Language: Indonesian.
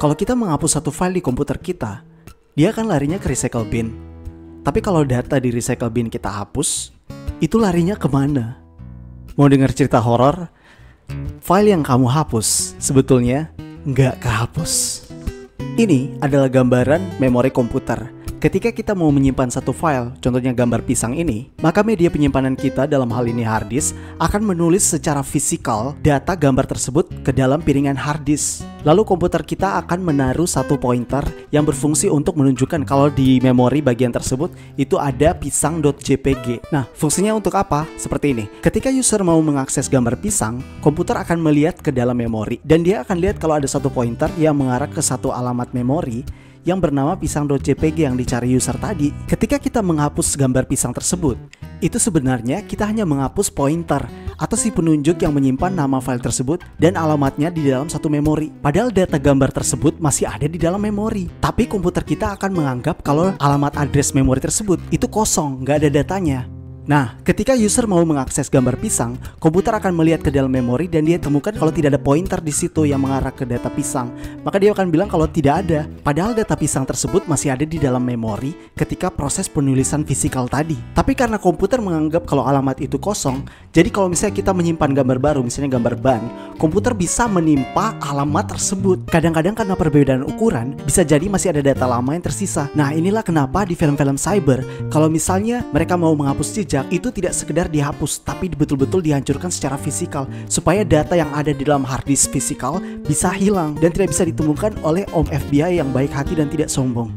Kalau kita menghapus satu file di komputer kita, dia akan larinya ke recycle bin. Tapi kalau data di recycle bin kita hapus, itu larinya kemana? Mau dengar cerita horor? File yang kamu hapus sebetulnya nggak kehapus. Ini adalah gambaran memori komputer. Ketika kita mau menyimpan satu file, contohnya gambar pisang ini, maka media penyimpanan kita, dalam hal ini hard disk, akan menulis secara fisikal data gambar tersebut ke dalam piringan hard disk. Lalu komputer kita akan menaruh satu pointer yang berfungsi untuk menunjukkan kalau di memori bagian tersebut itu ada pisang.jpg. Nah, fungsinya untuk apa? Seperti ini. Ketika user mau mengakses gambar pisang, komputer akan melihat ke dalam memori dan dia akan lihat kalau ada satu pointer yang mengarah ke satu alamat memori yang bernama pisang.jpg yang dicari user tadi. Ketika kita menghapus gambar pisang tersebut, itu sebenarnya kita hanya menghapus pointer atau si penunjuk yang menyimpan nama file tersebut dan alamatnya di dalam satu memori. Padahal data gambar tersebut masih ada di dalam memori. Tapi komputer kita akan menganggap kalau alamat address memori tersebut itu kosong, nggak ada datanya. Nah, ketika user mau mengakses gambar pisang, komputer akan melihat ke dalam memori dan dia temukan kalau tidak ada pointer di situ yang mengarah ke data pisang. Maka dia akan bilang kalau tidak ada. Padahal data pisang tersebut masih ada di dalam memori ketika proses penulisan fisikal tadi. Tapi karena komputer menganggap kalau alamat itu kosong, jadi kalau misalnya kita menyimpan gambar baru, misalnya gambar ban, komputer bisa menimpa alamat tersebut. Kadang-kadang karena perbedaan ukuran, bisa jadi masih ada data lama yang tersisa. Nah, inilah kenapa di film-film cyber, kalau misalnya mereka mau menghapus jejak, itu tidak sekedar dihapus, tapi betul-betul dihancurkan secara fisikal supaya data yang ada di dalam hard disk fisikal bisa hilang dan tidak bisa ditemukan oleh Om FBI yang baik hati dan tidak sombong.